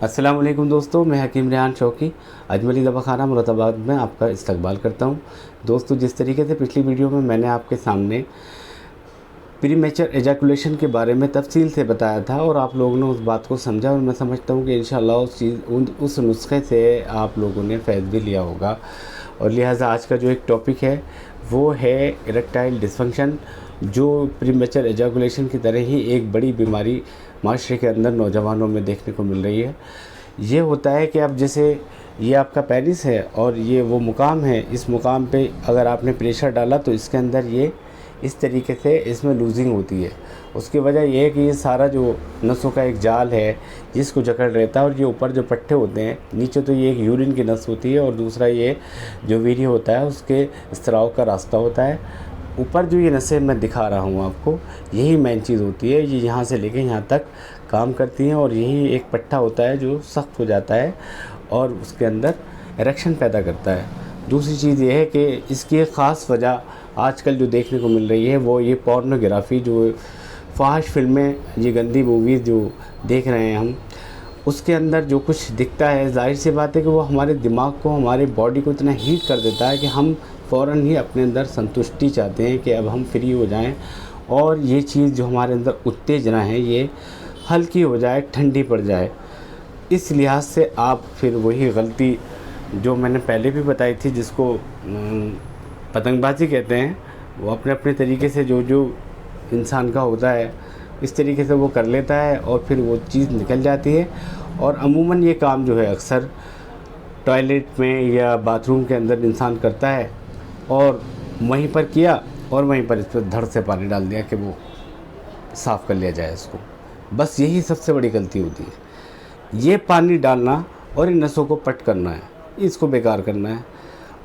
अस्सलाम वालेकुम दोस्तों, मैं हकीम रेहान शौकी अजमली दवाखाना मुरादाबाद में आपका इस्तकबाल करता हूं। दोस्तों, जिस तरीके से पिछली वीडियो में मैंने आपके सामने प्रीमेचर एजाकुलेशन के बारे में तफसील से बताया था और आप लोगों ने उस बात को समझा और मैं समझता हूं कि इंशाअल्लाह उस नुस्खे से आप लोगों ने फ़ायदा भी लिया होगा। और लिहाजा आज का जो एक टॉपिक है वो है इरेक्टाइल डिसफंक्शन, जो प्रीमेचर एजाकुलेशन की तरह ही एक बड़ी बीमारी माशरे के अंदर नौजवानों में देखने को मिल रही है। ये होता है कि अब जैसे ये आपका पेनिस है और ये वो मुकाम है, इस मुकाम पे अगर आपने प्रेशर डाला तो इसके अंदर ये इस तरीके से इसमें लूजिंग होती है। उसकी वजह यह है कि ये सारा जो नसों का एक जाल है जिसको जकड़ रहता है, और ये ऊपर जो पट्टे होते हैं, नीचे तो ये एक यूरिन की नस होती है और दूसरा ये जो वीर्य होता है उसके स्त्राव का रास्ता होता है। ऊपर जो ये नसें मैं दिखा रहा हूँ आपको, यही मेन चीज़ होती है। ये यहाँ से लेके यहाँ तक काम करती हैं और यही एक पट्टा होता है जो सख्त हो जाता है और उसके अंदर इरेक्शन पैदा करता है। दूसरी चीज़ ये है कि इसकी एक ख़ास वजह आजकल जो देखने को मिल रही है वो ये पोर्नोग्राफी, जो फाहिश फिल्में, ये गंदी मूवीज़ जो देख रहे हैं हम, उसके अंदर जो कुछ दिखता है, जाहिर सी बात है कि वो हमारे दिमाग को, हमारे बॉडी को इतना हीट कर देता है कि हम फ़ौरन ही अपने अंदर संतुष्टि चाहते हैं कि अब हम फ्री हो जाएं और ये चीज़ जो हमारे अंदर उत्तेजना है ये हल्की हो जाए, ठंडी पड़ जाए। इस लिहाज से आप फिर वही गलती जो मैंने पहले भी बताई थी, जिसको पतंगबाजी कहते हैं, वो अपने अपने तरीके से जो जो इंसान का होता है इस तरीके से वो कर लेता है और फिर वो चीज़ निकल जाती है। और अमूमन ये काम जो है अक्सर टॉयलेट में या बाथरूम के अंदर इंसान करता है और वहीं पर किया और वहीं पर इस पर धड़ से पानी डाल दिया कि वो साफ़ कर लिया जाए इसको। बस यही सबसे बड़ी गलती होती है, ये पानी डालना और इन नसों को पट करना है, इसको बेकार करना है।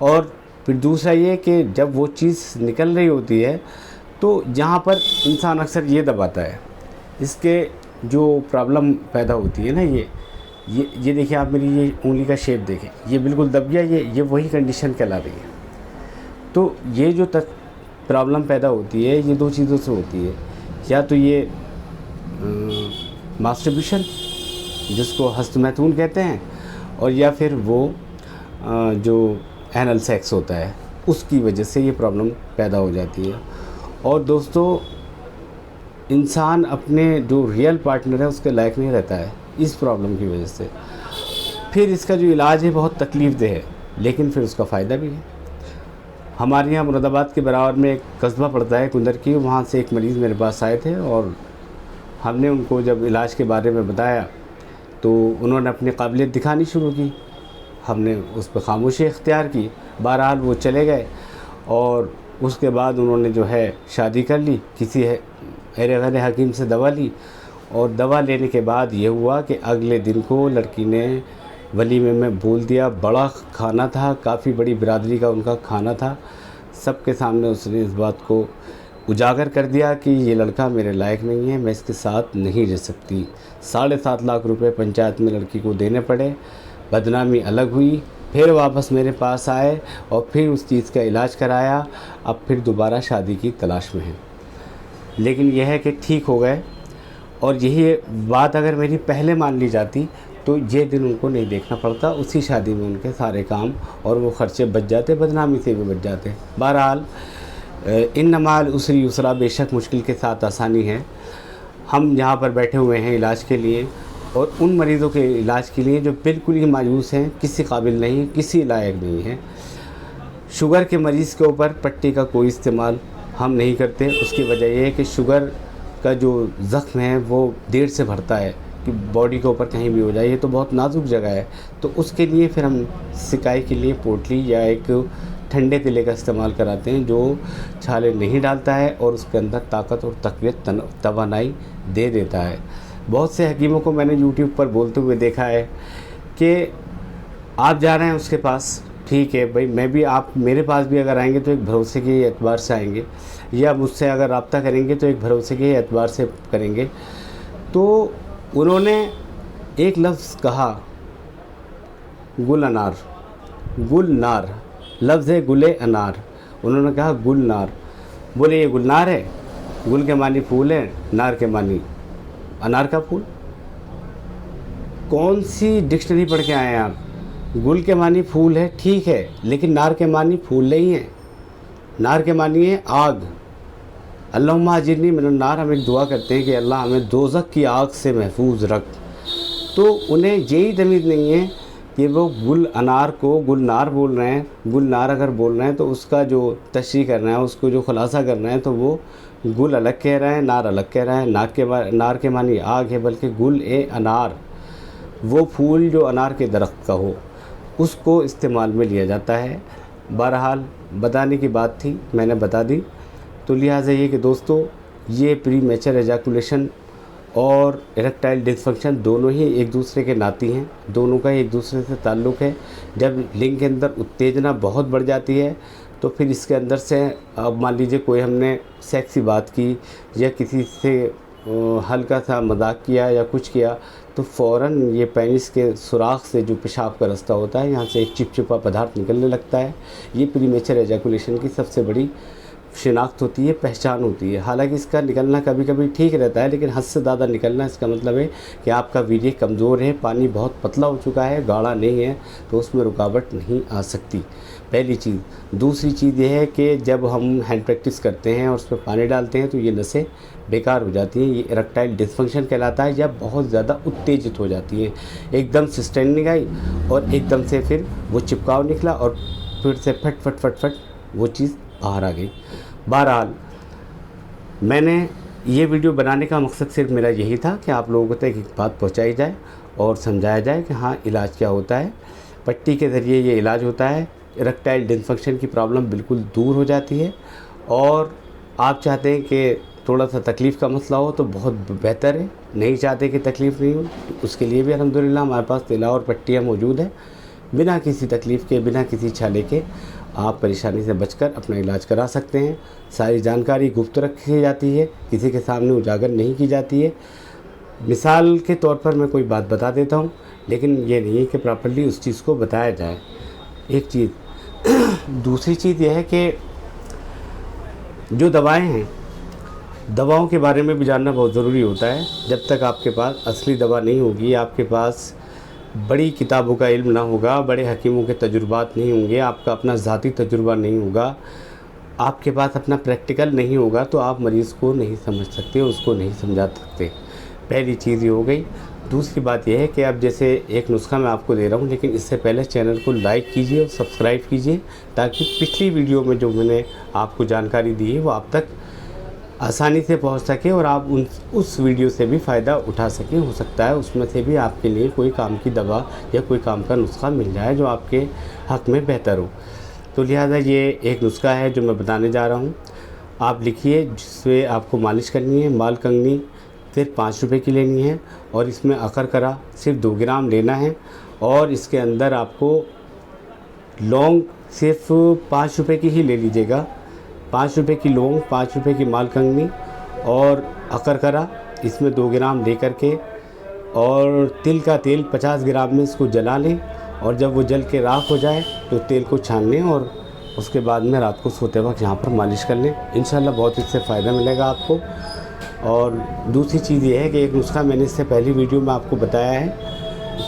और फिर दूसरा ये कि जब वो चीज़ निकल रही होती है तो जहाँ पर इंसान अक्सर ये दबाता है, इसके जो प्रॉब्लम पैदा होती है ना, ये देखिए आप, मेरी ये उंगली का शेप देखें, ये बिल्कुल दब गया, ये वही कंडीशन कहला रही है। तो ये जो प्रॉब्लम पैदा होती है ये दो चीज़ों से होती है, या तो ये मास्टरब्यूशन जिसको हस्तमैथून कहते हैं, और या फिर वो जो एनल सेक्स होता है उसकी वजह से ये प्रॉब्लम पैदा हो जाती है। और दोस्तों, इंसान अपने जो रियल पार्टनर है उसके लायक नहीं रहता है इस प्रॉब्लम की वजह से। फिर इसका जो इलाज है बहुत तकलीफ़देह है, लेकिन फिर उसका फ़ायदा भी है। हमारे यहाँ मुरादाबाद के बराबर में एक कस्बा पड़ता है कुंदर की, वहाँ से एक मरीज़ मेरे पास आए थे और हमने उनको जब इलाज के बारे में बताया तो उन्होंने अपनी काबिलियत दिखानी शुरू की। हमने उस पर खामोशी इख्तियार की। बहरहाल वो चले गए और उसके बाद उन्होंने जो है शादी कर ली, किसी गैर हकीम से दवा ली, और दवा लेने के बाद ये हुआ कि अगले दिन को लड़की ने वलीमे में बोल दिया। बड़ा खाना था, काफ़ी बड़ी बिरादरी का उनका खाना था। सबके सामने उसने इस बात को उजागर कर दिया कि ये लड़का मेरे लायक नहीं है, मैं इसके साथ नहीं रह सकती। 7.5 लाख रुपए पंचायत में लड़की को देने पड़े, बदनामी अलग हुई। फिर वापस मेरे पास आए और फिर उस चीज़ का इलाज कराया। अब फिर दोबारा शादी की तलाश में हैं, लेकिन यह है कि ठीक हो गए। और यही बात अगर मेरी पहले मान ली जाती तो ये दिन उनको नहीं देखना पड़ता, उसी शादी में उनके सारे काम और वो ख़र्चे बच जाते, बदनामी से भी बच जाते। बहरहाल इन्नमाल उसरी युसरा, बेशक मुश्किल के साथ आसानी है। हम यहाँ पर बैठे हुए हैं इलाज के लिए, और उन मरीज़ों के इलाज के लिए जो बिल्कुल ही मायूस हैं, किसी काबिल नहीं, किसी लायक नहीं है। शुगर के मरीज़ के ऊपर पट्टी का कोई इस्तेमाल हम नहीं करते। उसकी वजह यह है कि शुगर का जो ज़ख्म है वो देर से भरता है कि बॉडी के ऊपर कहीं भी हो जाए, ये तो बहुत नाजुक जगह है। तो उसके लिए फिर हम सिकाई के लिए पोटली या एक ठंडे तिले का इस्तेमाल कराते हैं जो छाले नहीं डालता है और उसके अंदर ताकत और तक़वियत, तवानाई दे देता है। बहुत से हकीमों को मैंने यूट्यूब पर बोलते हुए देखा है कि आप जा रहे हैं उसके पास, ठीक है भाई, मैं भी, आप मेरे पास भी अगर आएंगे तो एक भरोसे के एतबार से आएंगे, या मुझसे अगर रब्ता करेंगे तो एक भरोसे के एतबार से करेंगे। तो उन्होंने एक लफ्ज़ कहा, गुल अनार, गुल नार, लफ्ज़ है गुले अनार। उन्होंने कहा गुल नार। बोले ये गुलनार है? गुल के मानी फूल है, नार के मानी अनार का फूल। कौन सी डिक्शनरी पढ़ के आए हैं आप? गुल के मानी फूल है, ठीक है, लेकिन नार के मानी फूल नहीं है। नार के मानी है आग। अल्लाहुम्मा अजिरनी मिनन नार, हम एक दुआ करते हैं कि अल्लाह हमें दोज़ख की आग से महफूज रख। तो उन्हें यही तमीज़ नहीं है कि वो गुल अनार को गुलनार बोल रहे हैं। गुलनार अगर बोल रहे हैं तो उसका जो तशरीह करना है, उसको जो खुलासा करना है, तो वो गुल अलग कह रहे हैं, नार अलग कह रहे हैं। नार के मानी आग है, बल्कि गुल ए अनार, वो फूल जो अनार के दरख्त का हो, उसको इस्तेमाल में लिया जाता है। बहरहाल बताने की बात थी, मैंने बता दी। तो लिहाजा ये कि दोस्तों, ये प्री मैच्योर एजाकुलेशन और इरेक्टाइल डिसफंक्शन दोनों ही एक दूसरे के नाती हैं, दोनों का एक दूसरे से ताल्लुक़ है। जब लिंग के अंदर उत्तेजना बहुत बढ़ जाती है तो फिर इसके अंदर से, अब मान लीजिए कोई हमने सेक्स की बात की या किसी से हल्का सा मजाक किया या कुछ किया, तो फ़ौरन ये पेनिस के सुराख से जो पेशाब का रास्ता होता है, यहाँ से एक चिपचिपा पदार्थ निकलने लगता है। ये प्रीमेचर एजाकुलेशन की सबसे बड़ी शिनाख्त होती है, पहचान होती है। हालांकि इसका निकलना कभी कभी ठीक रहता है, लेकिन हद से ज़्यादा निकलना, इसका मतलब है कि आपका वीर्य कमज़ोर है, पानी बहुत पतला हो चुका है, गाढ़ा नहीं है, तो उसमें रुकावट नहीं आ सकती, पहली चीज़। दूसरी चीज़ यह है कि जब हम हैंड प्रैक्टिस करते हैं और उस पर पानी डालते हैं तो ये नसें बेकार हो जाती हैं। ये इरेक्टाइल डिसफंक्शन कहलाता है, जब बहुत ज़्यादा उत्तेजित हो जाती है। एकदम से स्ट्रेनिंग आई और एकदम से फिर वो चिपकाव निकला और फिर से फट फट फट फट वो चीज़ बाहर आ गई। बहरहाल मैंने ये वीडियो बनाने का मकसद सिर्फ मेरा यही था कि आप लोगों तक एक बात पहुंचाई जाए और समझाया जाए कि हाँ, इलाज क्या होता है। पट्टी के ज़रिए ये इलाज होता है। इरेक्टाइल डिसफंक्शन की प्रॉब्लम बिल्कुल दूर हो जाती है। और आप चाहते हैं कि थोड़ा सा तकलीफ़ का मसला हो तो बहुत बेहतर है, नहीं चाहते कि तकलीफ़ नहीं हो, उसके लिए भी अल्हम्दुलिल्लाह हमारे पास तिला और पट्टियाँ मौजूद है। बिना किसी तकलीफ़ के, बिना किसी छाले के आप परेशानी से बचकर अपना इलाज करा सकते हैं। सारी जानकारी गुप्त रखी जाती है, किसी के सामने उजागर नहीं की जाती है। मिसाल के तौर पर मैं कोई बात बता देता हूँ, लेकिन ये नहीं है कि प्रॉपर्ली उस चीज़ को बताया जाए, एक चीज़। दूसरी चीज़ यह है कि जो दवाएं हैं, दवाओं के बारे में भी जानना बहुत ज़रूरी होता है। जब तक आपके पास असली दवा नहीं होगी, आपके पास बड़ी किताबों का इल्म ना होगा, बड़े हकीमों के तजुर्बात नहीं होंगे, आपका अपना ज़ाती तजुर्बा नहीं होगा, आपके पास अपना प्रैक्टिकल नहीं होगा, तो आप मरीज़ को नहीं समझ सकते, उसको नहीं समझा सकते। पहली चीज़ ये हो गई। दूसरी बात यह है कि अब जैसे एक नुस्खा मैं आपको दे रहा हूँ, लेकिन इससे पहले चैनल को लाइक कीजिए और सब्सक्राइब कीजिए, ताकि पिछली वीडियो में जो मैंने आपको जानकारी दी है वो आप तक आसानी से पहुंच सके और आप उस वीडियो से भी फ़ायदा उठा सकें। हो सकता है उसमें से भी आपके लिए कोई काम की दवा या कोई काम का नुस्खा मिल जाए जो आपके हक़ में बेहतर हो। तो लिहाजा ये एक नुस्खा है जो मैं बताने जा रहा हूँ, आप लिखिए, जिससे आपको मालिश करनी है। माल कंगनी सिर्फ 5 रुपये की लेनी है और इसमें अकर करा सिर्फ 2 ग्राम लेना है। और इसके अंदर आपको लौंग सिर्फ 5 रुपये की ही ले लीजिएगा। 5 रुपये की लौंग, 5 रुपये की माल कंगनी और अकर करा इसमें 2 ग्राम ले करके, और तिल का तेल 50 ग्राम में इसको जला लें। और जब वो जल के राख हो जाए तो तेल को छान लें और उसके बाद में रात को सोते वक्त यहाँ पर मालिश कर लें। इंशाल्लाह बहुत इससे फ़ायदा मिलेगा आपको। और दूसरी चीज़ ये है कि एक नुस्खा मैंने इससे पहली वीडियो में आपको बताया है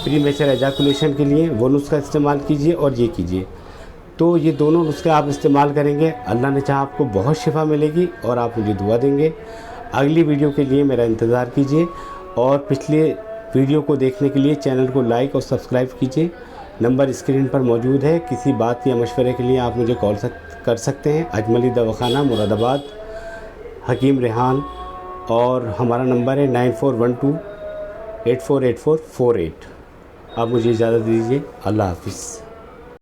प्रीमेचर एजाकुलेशन के लिए, वो नुस्खा इस्तेमाल कीजिए और ये कीजिए। तो ये दोनों नुस्खे आप इस्तेमाल करेंगे, अल्लाह ने चाहा आपको बहुत शिफा मिलेगी और आप मुझे दुआ देंगे। अगली वीडियो के लिए मेरा इंतज़ार कीजिए और पिछले वीडियो को देखने के लिए चैनल को लाइक और सब्सक्राइब कीजिए। नंबर स्क्रीन पर मौजूद है, किसी बात या मशवरे के लिए आप मुझे कॉल कर सकते हैं। अजमली दवाखाना मुरादाबाद, हकीम रेहान, और हमारा नंबर है 9412 848448। आप मुझे इजाज़त दीजिए। अल्लाह हाफिज़।